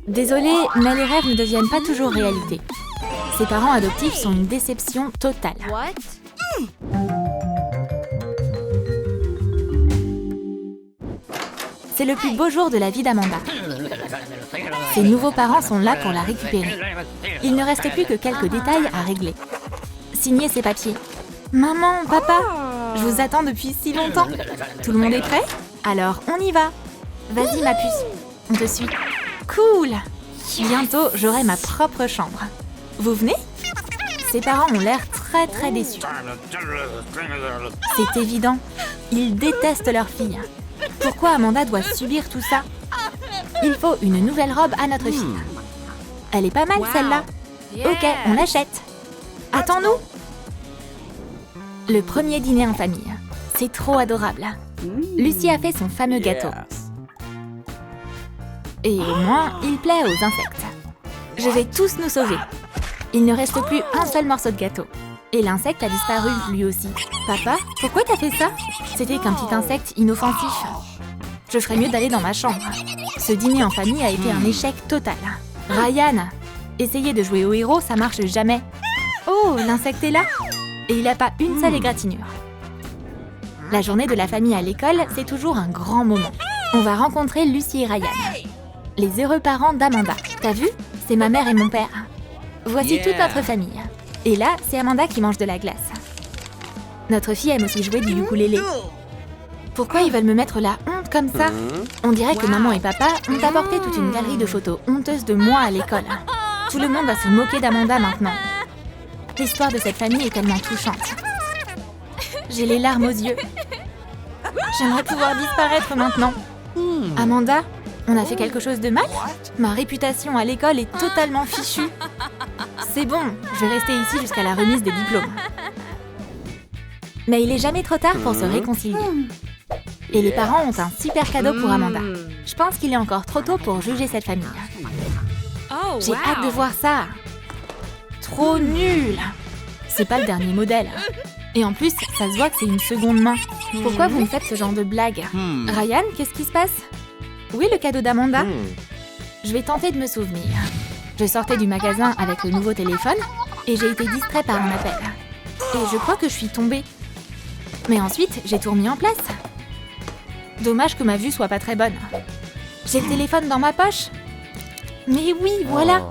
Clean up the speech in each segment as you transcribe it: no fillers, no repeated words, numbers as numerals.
Désolée, mais les rêves ne deviennent pas toujours réalité. Ses parents adoptifs sont une déception totale. C'est le plus beau jour de la vie d'Amanda. Ses nouveaux parents sont là pour la récupérer. Il ne reste plus que quelques détails à régler. Signer ses papiers. Maman, papa, je vous attends depuis si longtemps. Tout le monde est prêt? Alors, on y va. Vas-y, ma puce, on te suit. Cool! Bientôt, j'aurai ma propre chambre. Vous venez? Ses parents ont l'air très déçus. C'est évident, ils détestent leur fille. Pourquoi Amanda doit subir tout ça? Il faut une nouvelle robe à notre fille. Elle est pas mal celle-là. Ok, on l'achète. Attends-nous. Le premier dîner en famille. C'est trop adorable. Lucie a fait son fameux gâteau. Et au moins, il plaît aux insectes. Je vais tous nous sauver. Il ne reste plus un seul morceau de gâteau. Et l'insecte a disparu, lui aussi. Papa, pourquoi t'as fait ça? C'était qu'un petit insecte inoffensif. Je ferais mieux d'aller dans ma chambre. Ce dîner en famille a été un échec total. Ryan, essayer de jouer au héros, ça marche jamais. Oh, l'insecte est là. Et il n'a pas une seule égratignure. La journée de la famille à l'école, c'est toujours un grand moment. On va rencontrer Lucie et Ryan, les heureux parents d'Amanda. T'as vu? C'est ma mère et mon père. Voici toute notre famille. Et là, c'est Amanda qui mange de la glace. Notre fille aime aussi jouer du ukulélé. Pourquoi ils veulent me mettre la honte comme ça? On dirait que maman et papa ont apporté toute une galerie de photos honteuses de moi à l'école. Tout le monde va se moquer d'Amanda maintenant. L'histoire de cette famille est tellement touchante. J'ai les larmes aux yeux. J'aimerais pouvoir disparaître maintenant. Amanda, on a fait quelque chose de mal? Ma réputation à l'école est totalement fichue. C'est bon, je vais rester ici jusqu'à la remise des diplômes. Mais il est jamais trop tard pour se réconcilier. Et les parents ont un super cadeau pour Amanda. Je pense qu'il est encore trop tôt pour juger cette famille. J'ai hâte de voir ça. Trop nul. C'est pas le dernier modèle. Et en plus, ça se voit que c'est une seconde main. Pourquoi vous me faites ce genre de blague? Ryan, qu'est-ce qui se passe? Où est le cadeau d'Amanda? Je vais tenter de me souvenir. Je sortais du magasin avec le nouveau téléphone et j'ai été distrait par un appel. Et je crois que je suis tombée. Mais ensuite, j'ai tout remis en place. Dommage que ma vue soit pas très bonne. J'ai le téléphone dans ma poche. Mais oui, voilà.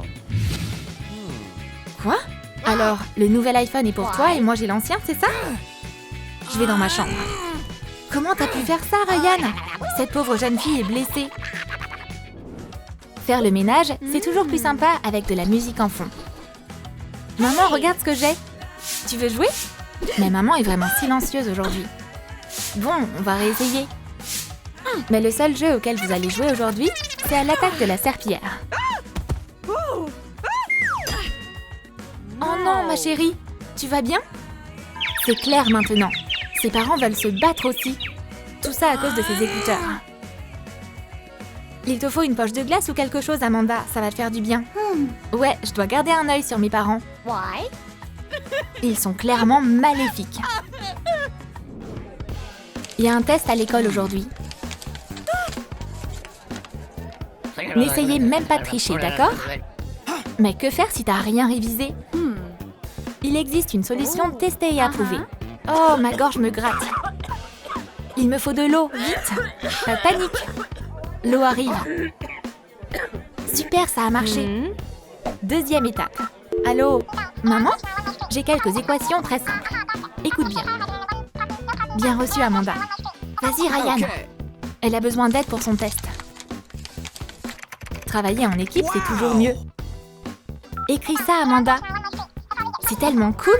Quoi? Alors, le nouvel iPhone est pour toi et moi j'ai l'ancien, c'est ça? Je vais dans ma chambre. Comment t'as pu faire ça, Ryan? Cette pauvre jeune fille est blessée. Faire le ménage, c'est toujours plus sympa avec de la musique en fond. Maman, regarde ce que j'ai. Tu veux jouer? Mais maman est vraiment silencieuse aujourd'hui. Bon, on va réessayer. Mais le seul jeu auquel vous allez jouer aujourd'hui, c'est à l'attaque de la serpillière. Oh non, ma chérie, tu vas bien? C'est clair maintenant. Ses parents veulent se battre aussi. Tout ça à cause de ses écouteurs. Il te faut une poche de glace ou quelque chose, Amanda, ça va te faire du bien. Ouais, je dois garder un œil sur mes parents. Ils sont clairement maléfiques. Il y a un test à l'école aujourd'hui. N'essayez même pas de tricher, d'accord? Mais que faire si t'as rien révisé? Il existe une solution testée et approuvée. Oh, ma gorge me gratte. Il me faut de l'eau, vite. Pas de panique. L'eau arrive. Super, ça a marché. Deuxième étape. Allô, maman? J'ai quelques équations très simples. Écoute bien. Bien reçu, Amanda. Vas-y, Ryan. Elle a besoin d'aide pour son test. Travailler en équipe, c'est toujours mieux. Écris ça, Amanda. C'est tellement cool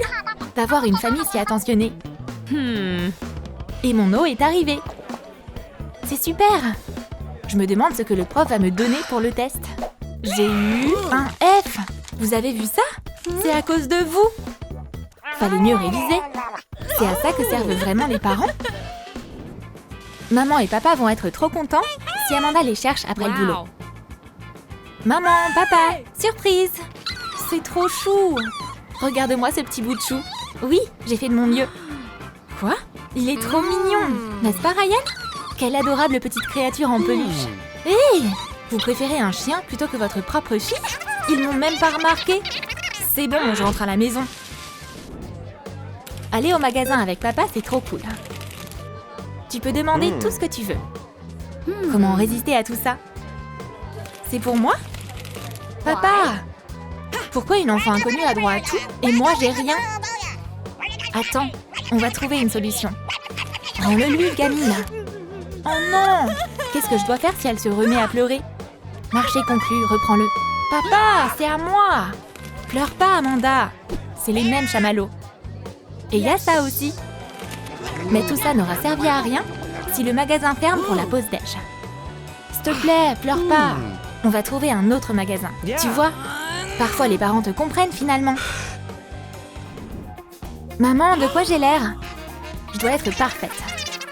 d'avoir une famille si attentionnée. Et mon eau est arrivée. C'est super. Je me demande ce que le prof va me donner pour le test. J'ai eu un F. Vous avez vu ça? C'est à cause de vous. Fallait mieux réviser. C'est à ça que servent vraiment les parents. Maman et papa vont être trop contents si Amanda les cherche après le boulot. Maman, papa, surprise! C'est trop chou! Regarde-moi ce petit bout de chou. Oui, j'ai fait de mon mieux. Quoi? Il est trop mignon, n'est-ce pas, Ryan? Quelle adorable petite créature en peluche. Hé! Vous préférez un chien plutôt que votre propre fille? Ils m'ont même pas remarqué. C'est bon, je rentre à la maison. Aller au magasin avec papa, c'est trop cool. Tu peux demander tout ce que tu veux. Comment résister à tout ça? C'est pour moi? Papa! Pourquoi une enfant inconnue a droit à tout et moi j'ai rien? Attends, on va trouver une solution. Rends-le-lui, gamine. Oh non! Qu'est-ce que je dois faire si elle se remet à pleurer? Marché conclu, reprends-le. Papa, c'est à moi! Pleure pas, Amanda. C'est les mêmes chamallows. Et il y a ça aussi. Mais tout ça n'aura servi à rien si le magasin ferme pour la pause déj. S'il te plaît, pleure pas. On va trouver un autre magasin. Tu vois, parfois les parents te comprennent finalement. Maman, de quoi j'ai l'air? Je dois être parfaite.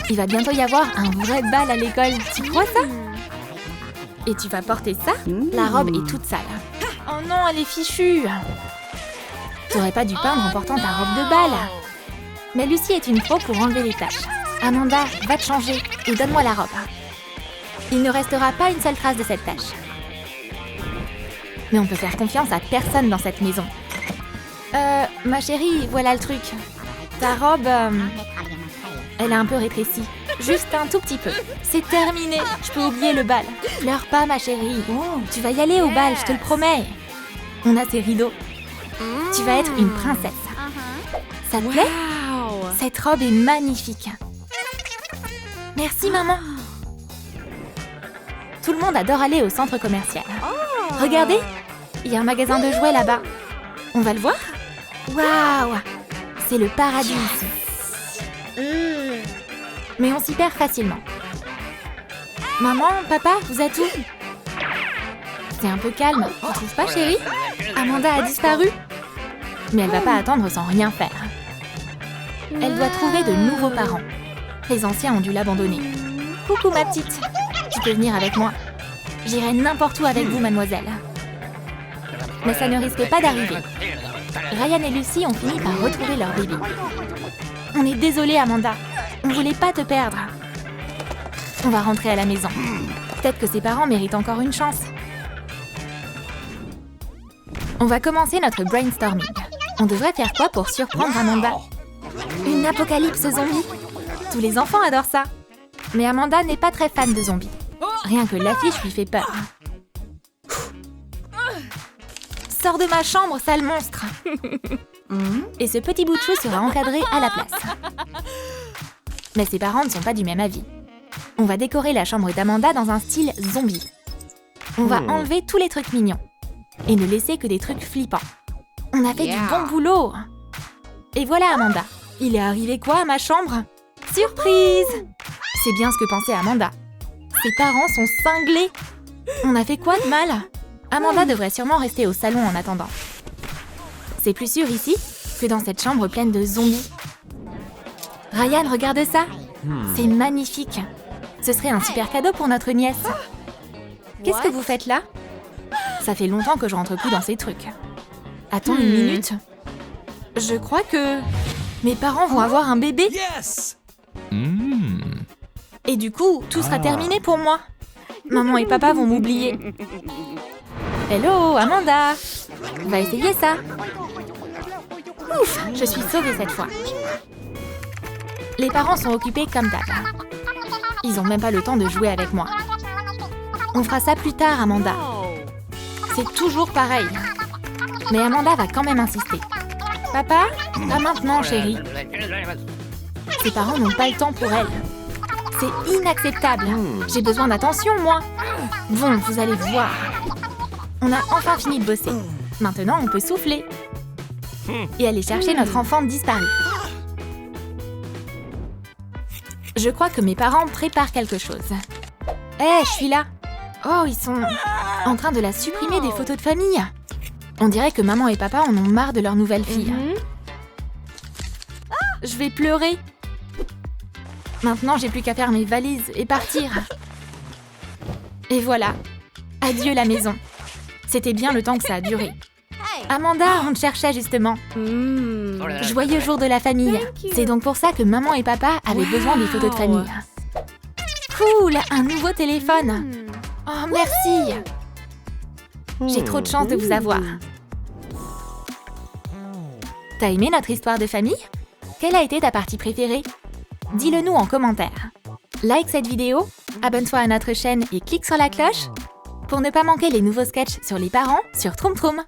Il va bientôt y avoir un vrai bal à l'école. Tu crois ça? Et tu vas porter ça? La robe est toute sale. Oh non, elle est fichue. T'aurais pas dû peindre en portant ta robe de bal. Mais Lucie est une pro pour enlever les taches. Amanda, va te changer et donne-moi la robe. Il ne restera pas une seule trace de cette tache. Mais on peut faire confiance à personne dans cette maison. Ma chérie, voilà le truc. Ta robe, elle a un peu rétréci. Juste un tout petit peu. C'est terminé, je peux oublier le bal. Pleure pas, ma chérie. Tu vas y aller au bal, je te le promets. On a ces rideaux. Tu vas être une princesse. Ça te plaît? Cette robe est magnifique. Merci, maman. Tout le monde adore aller au centre commercial. Regardez, il y a un magasin de jouets là-bas. On va le voir? Waouh! C'est le paradis ici. Mais on s'y perd facilement. Maman, papa, vous êtes où? C'est un peu calme, tu trouves pas, chérie? Amanda a disparu. Mais elle va pas attendre sans rien faire. Elle doit trouver de nouveaux parents. Les anciens ont dû l'abandonner. Coucou ma petite, tu peux venir avec moi. J'irai n'importe où avec vous, mademoiselle. Mais ça ne risque pas d'arriver. Ryan et Lucie ont fini par retrouver leur bébé. On est désolé, Amanda. On voulait pas te perdre. On va rentrer à la maison. Peut-être que ses parents méritent encore une chance. On va commencer notre brainstorming. On devrait faire quoi pour surprendre Amanda? Une apocalypse zombie. Tous les enfants adorent ça. Mais Amanda n'est pas très fan de zombies. Rien que l'affiche lui fait peur. Sors de ma chambre, sale monstre. Et ce petit bout de chou sera encadré à la place. Mais ses parents ne sont pas du même avis. On va décorer la chambre d'Amanda dans un style zombie. On va enlever tous les trucs mignons. Et ne laisser que des trucs flippants. On a fait du bon boulot. Et voilà Amanda. Il est arrivé quoi à ma chambre? Surprise! C'est bien ce que pensait Amanda. Ses parents sont cinglés. On a fait quoi de mal? Amanda devrait sûrement rester au salon en attendant. C'est plus sûr ici que dans cette chambre pleine de zombies. Ryan, regarde ça. C'est magnifique. Ce serait un super cadeau pour notre nièce. Qu'est-ce que vous faites là? Ça fait longtemps que je rentre plus dans ces trucs. Attends une minute. Je crois que mes parents vont avoir un bébé. Et du coup, tout sera terminé pour moi. Maman et papa vont m'oublier. Hello, Amanda. Va essayer ça. Ouf, je suis sauvée cette fois. Les parents sont occupés comme d'hab. Ils ont même pas le temps de jouer avec moi. On fera ça plus tard, Amanda. C'est toujours pareil. Mais Amanda va quand même insister. Papa, pas maintenant, chérie. Ses parents n'ont pas le temps pour elle. C'est inacceptable. J'ai besoin d'attention, moi. Bon, vous allez voir. On a enfin fini de bosser. Maintenant, on peut souffler. Et aller chercher notre enfant disparu. Je crois que mes parents préparent quelque chose. Hé, je suis là. Oh, ils sont en train de la supprimer des photos de famille. On dirait que maman et papa en ont marre de leur nouvelle fille. Je vais pleurer. Maintenant, j'ai plus qu'à faire mes valises et partir. Et voilà. Adieu la maison. C'était bien le temps que ça a duré. Amanda, on te cherchait justement. Joyeux jour de la famille. C'est donc pour ça que maman et papa avaient besoin des photos de famille. Cool, un nouveau téléphone. Oh, merci! J'ai trop de chance de vous avoir. T'as aimé notre histoire de famille? Quelle a été ta partie préférée? Dis-le nous en commentaire. Like cette vidéo, abonne-toi à notre chaîne et clique sur la cloche pour ne pas manquer les nouveaux sketchs sur les parents sur Troom Troom.